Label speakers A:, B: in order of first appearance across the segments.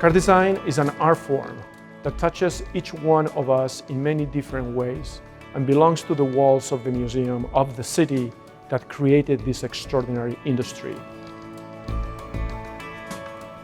A: Car design is an art form that touches each one of us in many different ways and belongs to the walls of the museum of the city that created this extraordinary industry.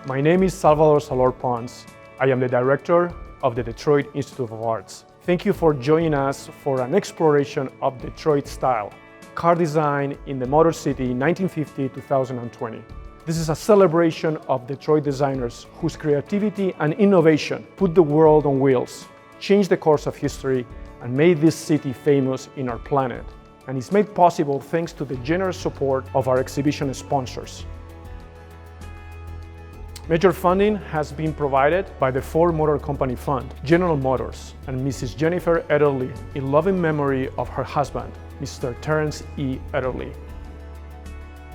A: My name is Salvador Salor Pons. I am the director of the Detroit Institute of Arts. Thank you for joining us for an exploration of Detroit style, car design in the Motor City 1950-2020. This is a celebration of Detroit designers whose creativity and innovation put the world on wheels, changed the course of history, and made this city famous in our planet. And it's made possible thanks to the generous support of our exhibition sponsors. Major funding has been provided by the Ford Motor Company Fund, General Motors, and Mrs. Jennifer Ederle in loving memory of her husband, Mr. Terrence E. Ederle.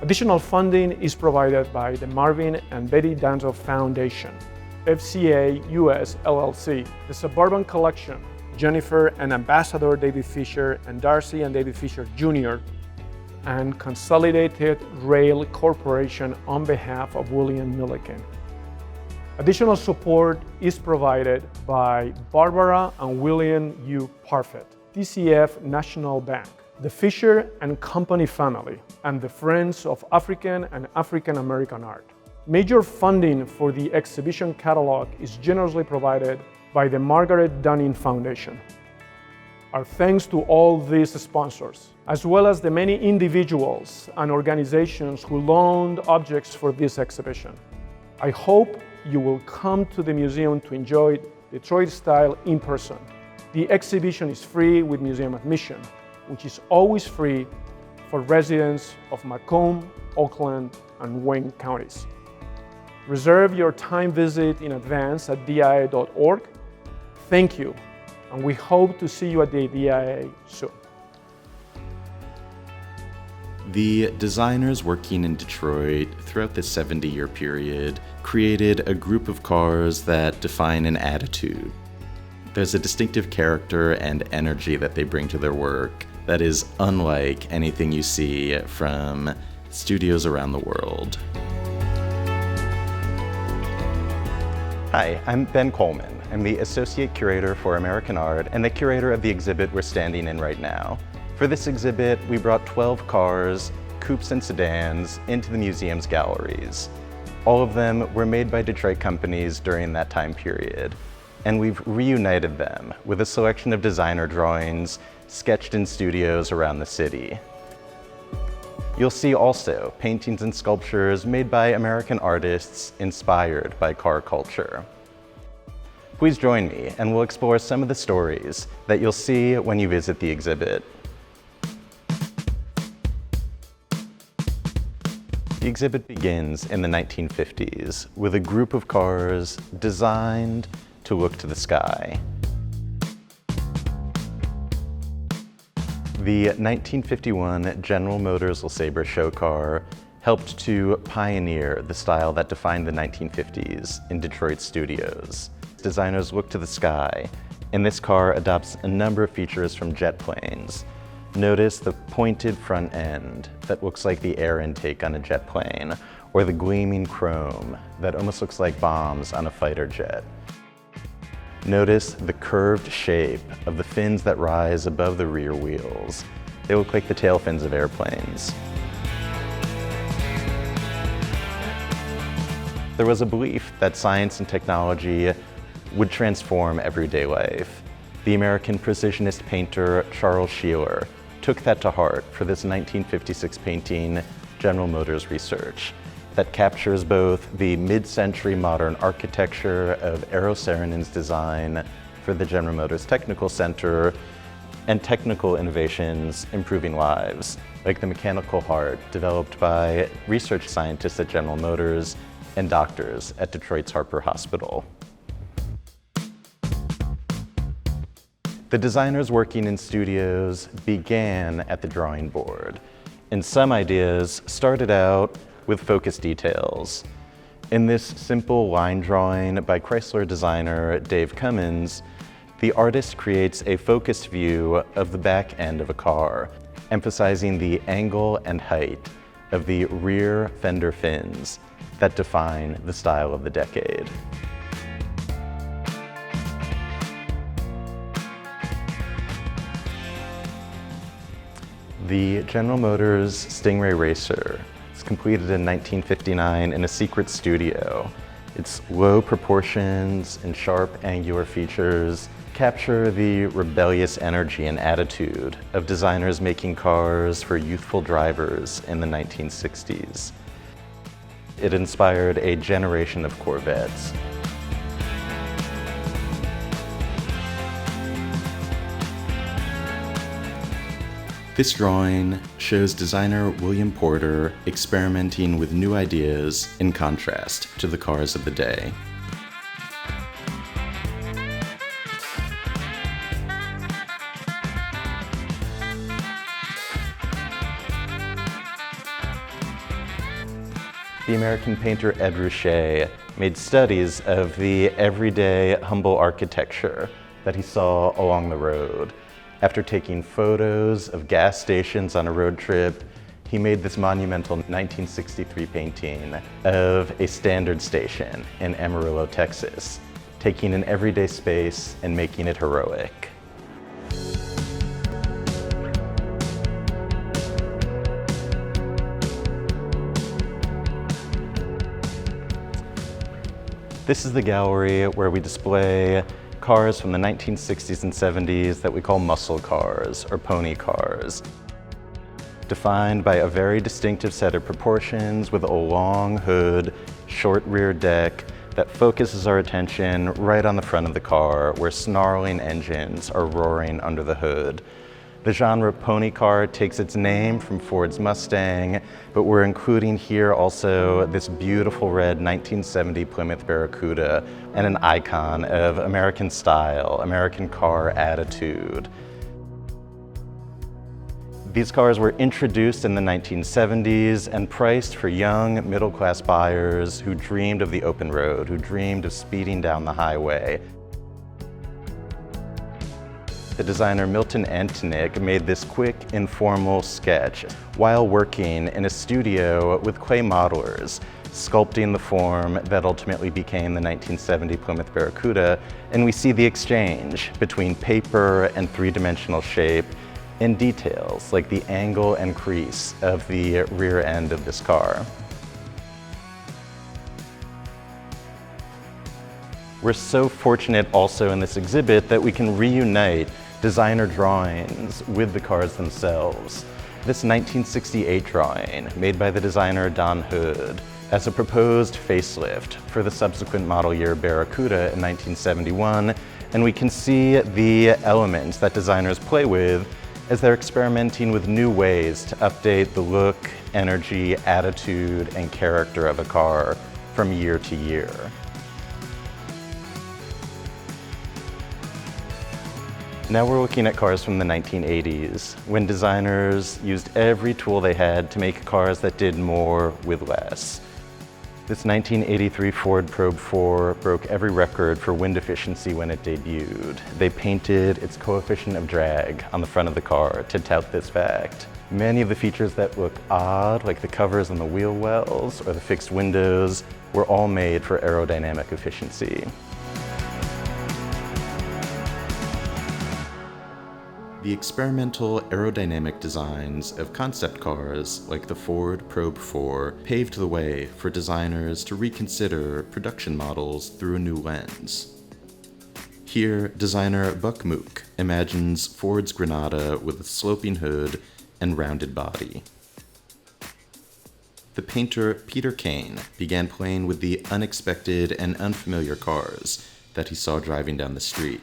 A: Additional funding is provided by the Marvin and Betty Danto Foundation, FCA US LLC, the Suburban Collection, Jennifer and Ambassador David Fisher and Darcy and David Fisher Jr., and Consolidated Rail Corporation on behalf of William Milliken. Additional support is provided by Barbara and William U. Parfit, TCF National Bank, the Fisher and Company family, and the Friends of African and African American Art. Major funding for the exhibition catalog is generously provided by the Margaret Dunning Foundation. Our thanks to all these sponsors, as well as the many individuals and organizations who loaned objects for this exhibition. I hope you will come to the museum to enjoy Detroit style in person. The exhibition is free with museum admission, which is always free for residents of Macomb, Oakland, and Wayne counties. Reserve your time visit in advance at dia.org. Thank you, and we hope to see you at the DIA soon.
B: The designers working in Detroit throughout this 70-year period created a group of cars that define an attitude. There's a distinctive character and energy that they bring to their work that is unlike anything you see from studios around the world.
C: Hi, I'm Ben Coleman. I'm the Associate Curator for American Art and the curator of the exhibit we're standing in right now. For this exhibit, we brought 12 cars, coupes and sedans, into the museum's galleries. All of them were made by Detroit companies during that time period, and we've reunited them with a selection of designer drawings sketched in studios around the city. You'll see also paintings and sculptures made by American artists inspired by car culture. Please join me and we'll explore some of the stories that you'll see when you visit the exhibit. The exhibit begins in the 1950s with a group of cars designed to look to the sky. The 1951 General Motors LeSabre show car helped to pioneer the style that defined the 1950s in Detroit studios. Designers look to the sky, and this car adopts a number of features from jet planes. Notice the pointed front end that looks like the air intake on a jet plane, or the gleaming chrome that almost looks like bombs on a fighter jet. Notice the curved shape of the fins that rise above the rear wheels. They look like the tail fins of airplanes. There was a belief that science and technology would transform everyday life. The American precisionist painter Charles Sheeler took that to heart for this 1956 painting, General Motors Research, that captures both the mid-century modern architecture of Eero Saarinen's design for the General Motors Technical Center and technical innovations improving lives, like the mechanical heart developed by research scientists at General Motors and doctors at Detroit's Harper Hospital. The designers working in studios began at the drawing board, and some ideas started out with focus details. In this simple line drawing by Chrysler designer Dave Cummins, the artist creates a focused view of the back end of a car, emphasizing the angle and height of the rear fender fins that define the style of the decade. The General Motors Stingray Racer. It's completed in 1959 in a secret studio. Its low proportions and sharp angular features capture the rebellious energy and attitude of designers making cars for youthful drivers in the 1960s. It inspired a generation of Corvettes.
B: This drawing shows designer William Porter experimenting with new ideas in contrast to the cars of the day.
C: The American painter Ed Ruscha made studies of the everyday, humble architecture that he saw along the road. After taking photos of gas stations on a road trip, he made this monumental 1963 painting of a standard station in Amarillo, Texas, taking an everyday space and making it heroic. This is the gallery where we display cars from the 1960s and 70s that we call muscle cars or pony cars. Defined by a very distinctive set of proportions with a long hood, short rear deck that focuses our attention right on the front of the car where snarling engines are roaring under the hood. The genre pony car takes its name from Ford's Mustang, but we're including here also this beautiful red 1970 Plymouth Barracuda and an icon of American style, American car attitude. These cars were introduced in the 1970s and priced for young middle-class buyers who dreamed of the open road, who dreamed of speeding down the highway. The designer Milton Antonick made this quick, informal sketch while working in a studio with clay modelers, sculpting the form that ultimately became the 1970 Plymouth Barracuda, and we see the exchange between paper and three-dimensional shape and details like the angle and crease of the rear end of this car. We're so fortunate also in this exhibit that we can reunite designer drawings with the cars themselves. This 1968 drawing, made by the designer Don Hood, as a proposed facelift for the subsequent model year Barracuda in 1971, and we can see the elements that designers play with as they're experimenting with new ways to update the look, energy, attitude, and character of a car from year to year. Now we're looking at cars from the 1980s, when designers used every tool they had to make cars that did more with less. This 1983 Ford Probe 4 broke every record for wind efficiency when it debuted. They painted its coefficient of drag on the front of the car to tout this fact. Many of the features that look odd, like the covers on the wheel wells or the fixed windows, were all made for aerodynamic efficiency.
B: The experimental aerodynamic designs of concept cars like the Ford Probe 4 paved the way for designers to reconsider production models through a new lens. Here, designer Buck Mook imagines Ford's Granada with a sloping hood and rounded body. The painter Peter Kane began playing with the unexpected and unfamiliar cars that he saw driving down the street.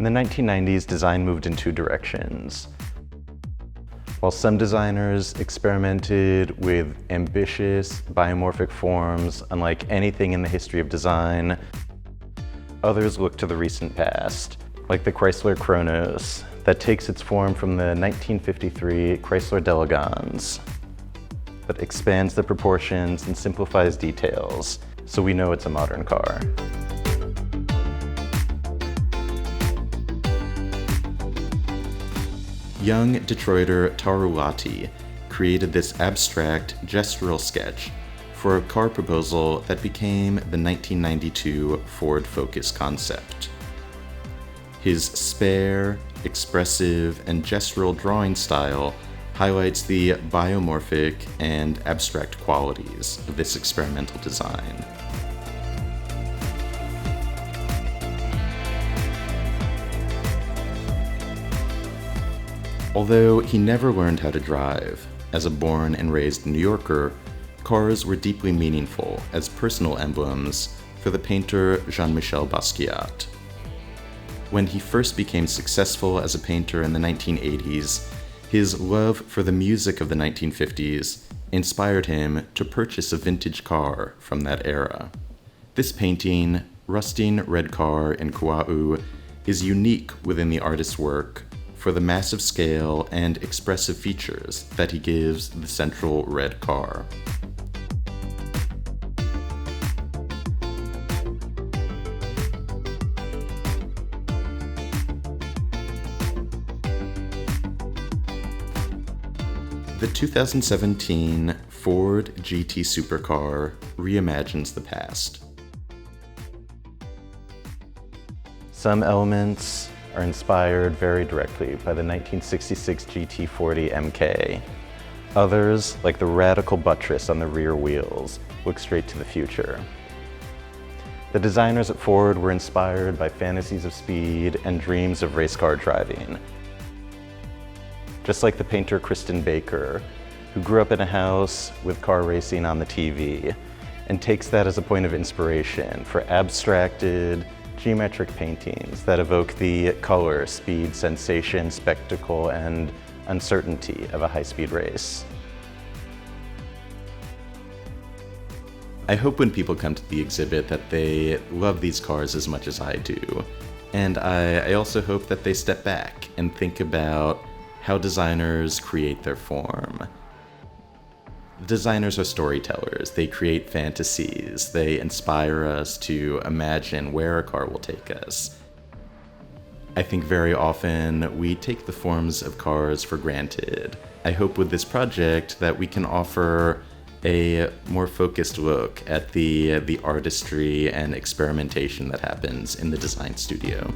C: In the 1990s, design moved in two directions. While some designers experimented with ambitious, biomorphic forms unlike anything in the history of design, others looked to the recent past, like the Chrysler Kronos, that takes its form from the 1953 Chrysler D'Elegance, but expands the proportions and simplifies details, so we know it's a modern car.
B: Young Detroiter Taru Lati created this abstract gestural sketch for a car proposal that became the 1992 Ford Focus concept. His spare, expressive, and gestural drawing style highlights the biomorphic and abstract qualities of this experimental design. Although he never learned how to drive, as a born and raised New Yorker, cars were deeply meaningful as personal emblems for the painter Jean-Michel Basquiat. When he first became successful as a painter in the 1980s, his love for the music of the 1950s inspired him to purchase a vintage car from that era. This painting, Rusting Red Car in Kaua'u, is unique within the artist's work for the massive scale and expressive features that he gives the central red car. The 2017 Ford GT Supercar reimagines the past.
C: Some elements are inspired very directly by the 1966 GT40 MK. Others, like the radical buttress on the rear wheels, look straight to the future. The designers at Ford were inspired by fantasies of speed and dreams of race car driving. Just like the painter Kristen Baker, who grew up in a house with car racing on the TV, and takes that as a point of inspiration for abstracted, geometric paintings that evoke the color, speed, sensation, spectacle, and uncertainty of a high-speed race.
B: I hope when people come to the exhibit that they love these cars as much as I do. And I also hope that they step back and think about how designers create their form. Designers are storytellers. They create fantasies. They inspire us to imagine where a car will take us. I think very often we take the forms of cars for granted. I hope with this project that we can offer a more focused look at the artistry and experimentation that happens in the design studio.